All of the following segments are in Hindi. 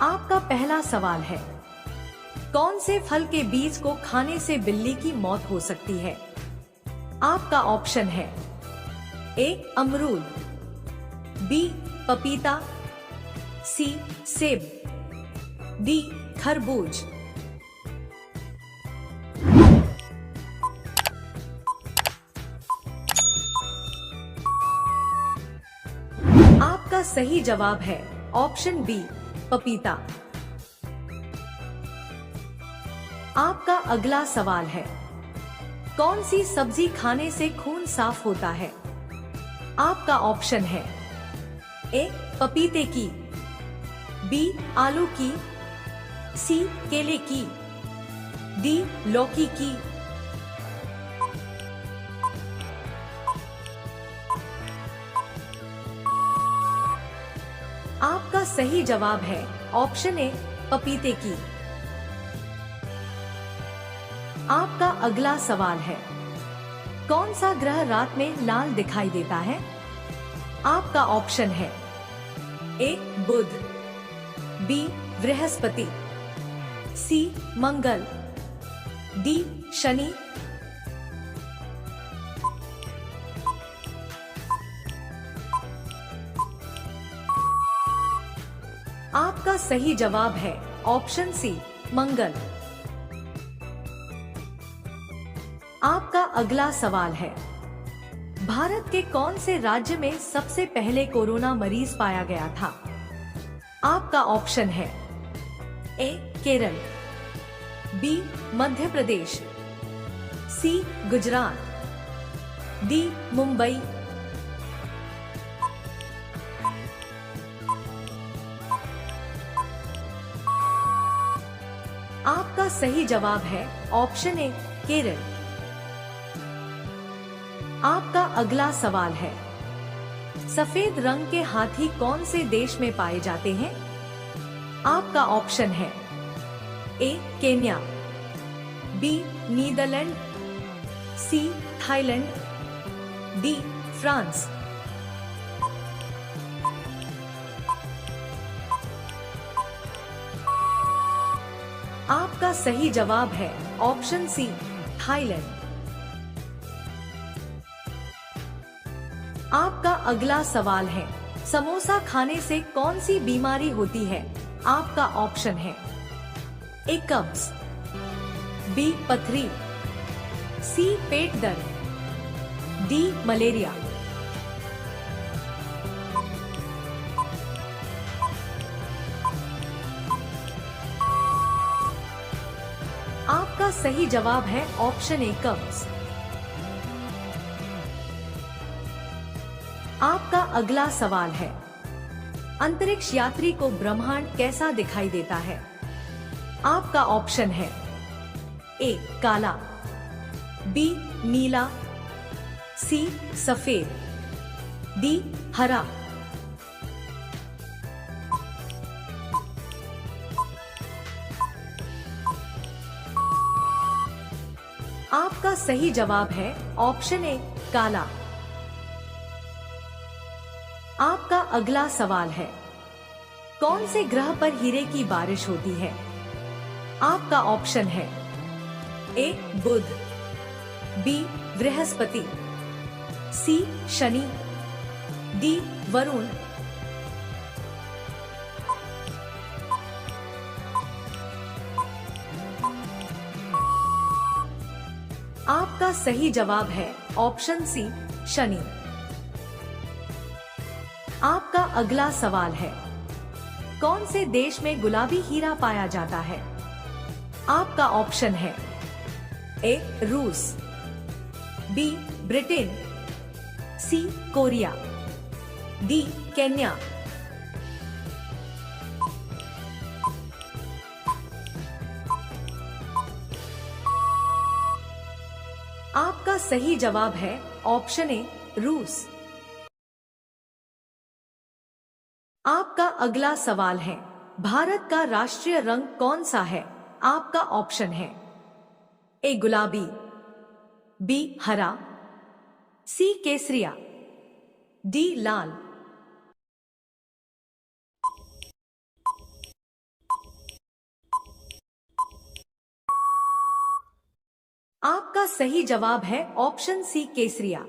आपका पहला सवाल है, कौन से फल के बीज को खाने से बिल्ली की मौत हो सकती है? आपका ऑप्शन है ए अमरूद, बी पपीता, सी सेब, डी खरबूज। आपका सही जवाब है ऑप्शन बी पपीता। आपका अगला सवाल है, कौन सी सब्जी खाने से खून साफ होता है? आपका ऑप्शन है ए पपीते की, बी आलू की, सी केले की, डी लौकी की। आपका सही जवाब है ऑप्शन ए पपीते की। आपका अगला सवाल है, कौन सा ग्रह रात में लाल दिखाई देता है? आपका ऑप्शन है ए बुध, बी बृहस्पति, सी मंगल, डी शनि। आपका सही जवाब है ऑप्शन सी मंगल। आपका अगला सवाल है, भारत के कौन से राज्य में सबसे पहले कोरोना मरीज पाया गया था? आपका ऑप्शन है ए केरल, बी मध्य प्रदेश, सी गुजरात, डी मुंबई। आपका सही जवाब है ऑप्शन ए केरल। आपका अगला सवाल है, सफेद रंग के हाथी कौन से देश में पाए जाते हैं? आपका ऑप्शन है A Kenya, B Netherland, C Thailand, D France. आपका सही जवाब है ऑप्शन सी थाईलैंड। आपका अगला सवाल है, समोसा खाने से कौन सी बीमारी होती है? आपका ऑप्शन है ए कब्ज, बी पथरी, सी पेट दर्द, डी मलेरिया। आपका सही जवाब है ऑप्शन ए कब्ज। आपका अगला सवाल है, अंतरिक्ष यात्री को ब्रह्मांड कैसा दिखाई देता है? आपका ऑप्शन है ए काला, बी नीला, सी सफेद, डी हरा। आपका सही जवाब है ऑप्शन ए काला। आपका अगला सवाल है, कौन से ग्रह पर हीरे की बारिश होती है? आपका ऑप्शन है ए बुध, बी बृहस्पति, सी शनि, डी वरुण। आपका सही जवाब है ऑप्शन सी शनि। आपका अगला सवाल है, कौन से देश में गुलाबी हीरा पाया जाता है? आपका ऑप्शन है ए रूस, बी ब्रिटेन, सी कोरिया, डी केन्या। आपका सही जवाब है ऑप्शन ए रूस। आपका अगला सवाल है, भारत का राष्ट्रीय रंग कौन सा है? आपका ऑप्शन है ए गुलाबी, बी हरा, सी केसरिया, डी लाल। आपका सही जवाब है ऑप्शन सी केसरिया।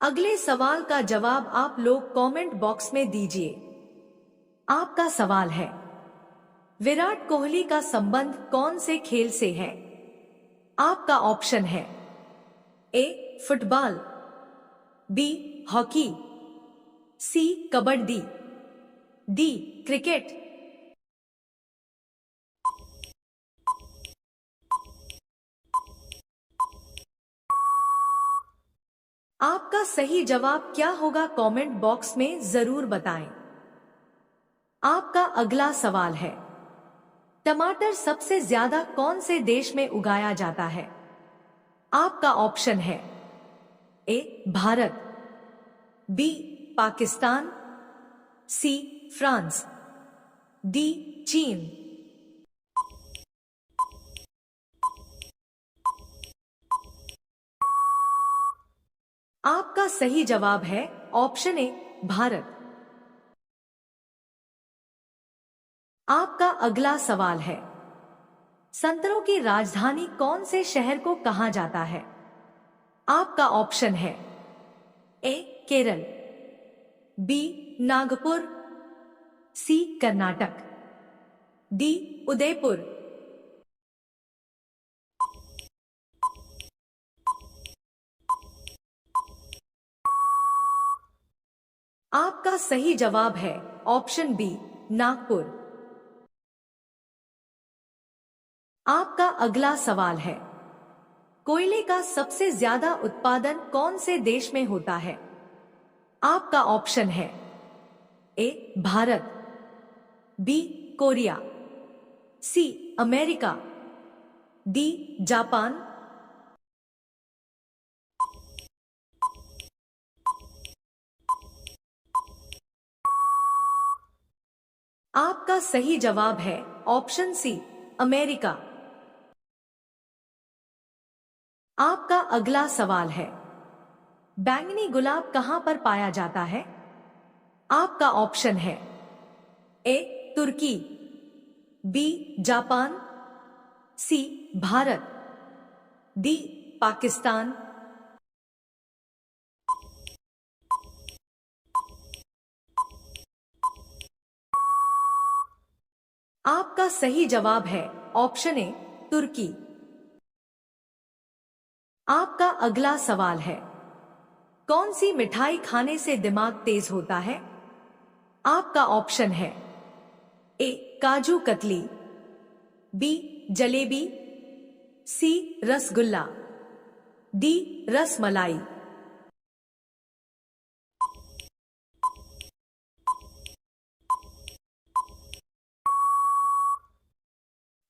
अगले सवाल का जवाब आप लोग कमेंट बॉक्स में दीजिए। आपका सवाल है, विराट कोहली का संबंध कौन से खेल से है? आपका ऑप्शन है ए फुटबॉल, बी हॉकी, सी कबड्डी, डी क्रिकेट। आपका सही जवाब क्या होगा कमेंट बॉक्स में जरूर बताएं। आपका अगला सवाल है, टमाटर सबसे ज्यादा कौन से देश में उगाया जाता है? आपका ऑप्शन है A Bharat, B Pakistan, C France, D चीन। आपका सही जवाब है ऑप्शन ए भारत। आपका अगला सवाल है, संतरों की राजधानी कौन से शहर को कहा जाता है? आपका ऑप्शन है ए केरल, बी नागपुर, सी कर्नाटक, डी उदयपुर। आपका सही जवाब है ऑप्शन बी नागपुर। आपका अगला सवाल है, कोयले का सबसे ज्यादा उत्पादन कौन से देश में होता है? आपका ऑप्शन है A Bharat, B Korea, C America, D Japan. आपका सही जवाब है ऑप्शन सी अमेरिका। आपका अगला सवाल है, बैंगनी गुलाब कहां पर पाया जाता है? आपका ऑप्शन है ए तुर्की, बी जापान, सी भारत, डी पाकिस्तान। आपका सही जवाब है ऑप्शन ए तुर्की। आपका अगला सवाल है, कौन सी मिठाई खाने से दिमाग तेज होता है? आपका ऑप्शन है ए काजू कतली, बी जलेबी, सी रसगुल्ला, डी रसमलाई।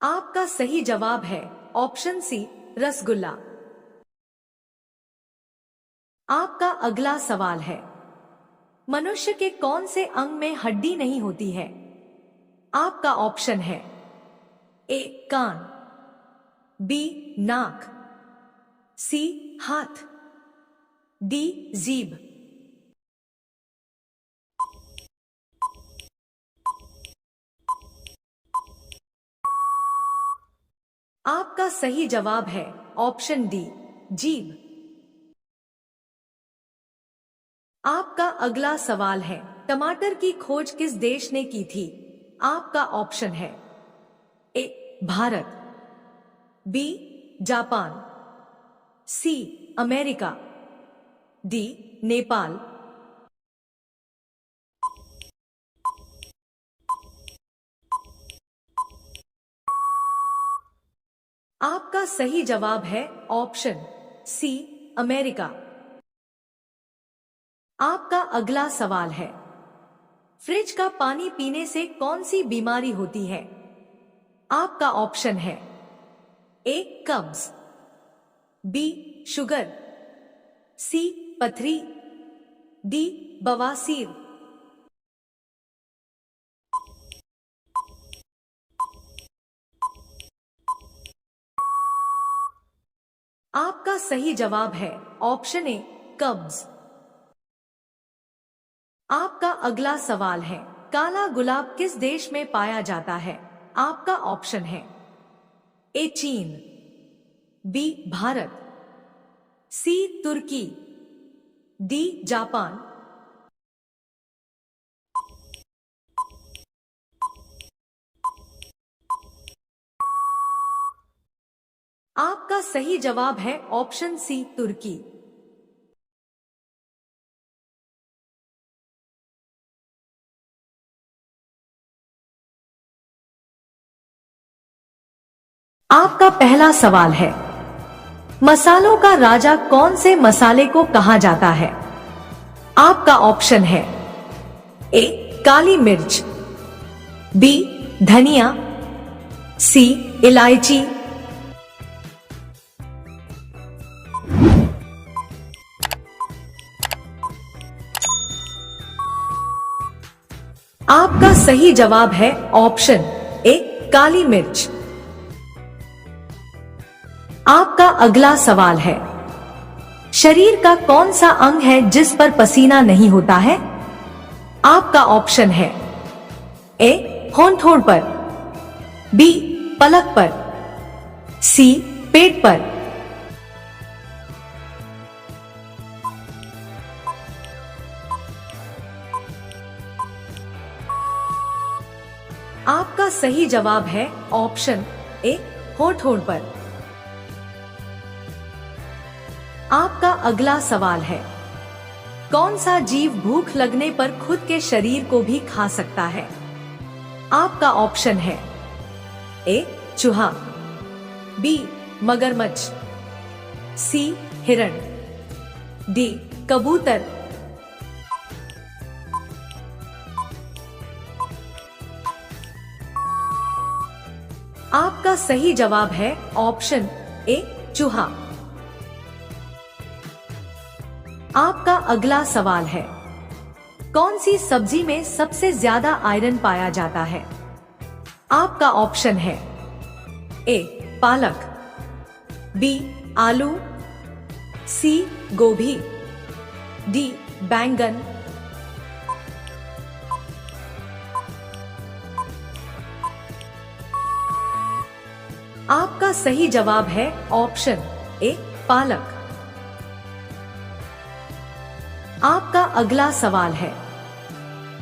आपका सही जवाब है ऑप्शन सी रसगुल्ला। आपका अगला सवाल है, मनुष्य के कौन से अंग में हड्डी नहीं होती है? आपका ऑप्शन है ए कान, बी नाक, सी हाथ, डी जीभ। आपका सही जवाब है ऑप्शन डी जीभ। आपका अगला सवाल है, टमाटर की खोज किस देश ने की थी? आपका ऑप्शन है A Bharat, B Japan, C America, D Nepal. आपका सही जवाब है ऑप्शन सी अमेरिका। आपका अगला सवाल है, फ्रिज का पानी पीने से कौन सी बीमारी होती है? आपका ऑप्शन है ए कब्ज, बी शुगर, सी पथरी, डी बवासीर। आपका सही जवाब है ऑप्शन ए कब्ज। आपका अगला सवाल है, काला गुलाब किस देश में पाया जाता है? आपका ऑप्शन है ए चीन, बी भारत, सी तुर्की, डी जापान। आपका सही जवाब है ऑप्शन सी तुर्की। आपका पहला सवाल है, मसालों का राजा कौन से मसाले को कहा जाता है? आपका ऑप्शन है ए काली मिर्च, बी धनिया, सी इलायची, आपका सही जवाब है ऑप्शन ए काली मिर्च। आपका अगला सवाल है, शरीर का कौन सा अंग है जिस पर पसीना नहीं होता है? आपका ऑप्शन है ए होंठ पर, बी पलक पर, सी पेट पर, आपका सही जवाब है ऑप्शन ए होंठ पर। आपका अगला सवाल है, कौन सा जीव भूख लगने पर खुद के शरीर को भी खा सकता है? आपका ऑप्शन है ए चूहा, बी मगरमच्छ, सी हिरण, डी कबूतर। आपका सही जवाब है ऑप्शन ए चूहा। आपका अगला सवाल है, कौन सी सब्जी में सबसे ज्यादा आयरन पाया जाता है? आपका ऑप्शन है ए पालक, बी आलू, सी गोभी, डी बैंगन। आपका सही जवाब है ऑप्शन ए पालक। आपका अगला सवाल है,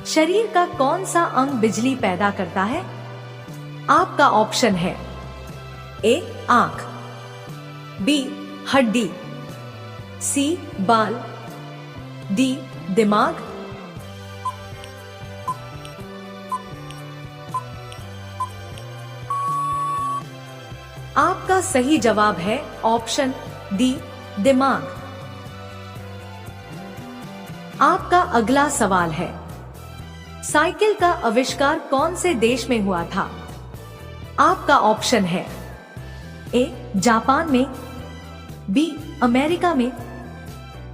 शरीर का कौन सा अंग बिजली पैदा करता है? आपका ऑप्शन है ए आंख, बी हड्डी, सी बाल, डी दिमाग। आपका सही जवाब है ऑप्शन डी दिमाग। आपका अगला सवाल है, साइकिल का आविष्कार कौन से देश में हुआ था? आपका ऑप्शन है ए जापान में, बी अमेरिका में,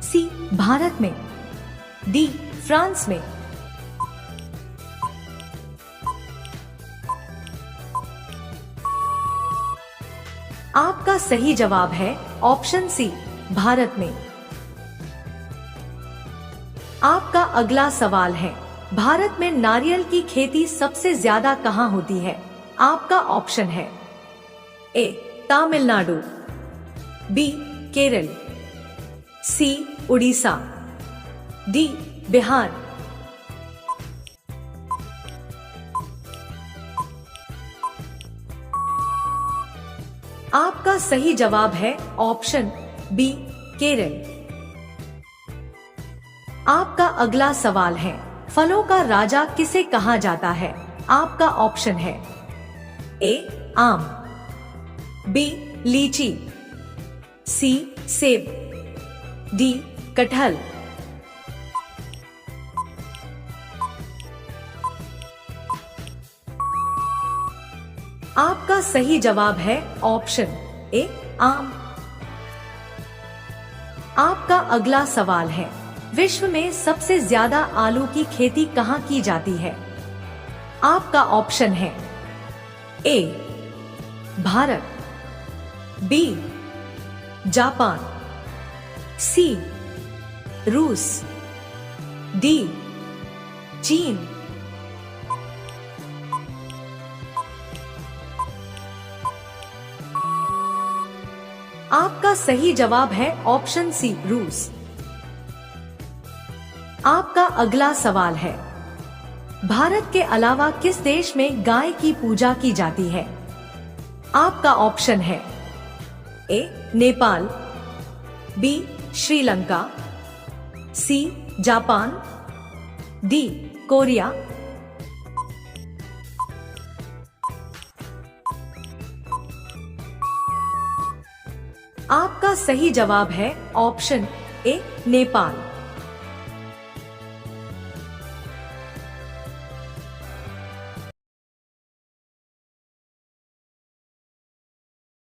सी भारत में, डी फ्रांस में। आपका सही जवाब है ऑप्शन सी भारत में। आपका अगला सवाल है, भारत में नारियल की खेती सबसे ज्यादा कहाँ होती है? आपका ऑप्शन है ए तमिलनाडु, बी केरल, सी उड़ीसा, डी बिहार। आपका सही जवाब है ऑप्शन बी केरल। आपका अगला सवाल है, फलों का राजा किसे कहा जाता है? आपका ऑप्शन है ए आम, बी लीची, सी सेब, डी कटहल। आपका सही जवाब है ऑप्शन ए आम। आपका अगला सवाल है, विश्व में सबसे ज्यादा आलू की खेती कहाँ की जाती है? आपका ऑप्शन है ए भारत, बी जापान, सी रूस, डी चीन। आपका सही जवाब है ऑप्शन सी, रूस। आपका अगला सवाल है, भारत के अलावा किस देश में गाय की पूजा की जाती है? आपका ऑप्शन है ए, नेपाल, बी, श्रीलंका, सी, जापान, डी, कोरिया। आपका सही जवाब है ऑप्शन ए, नेपाल।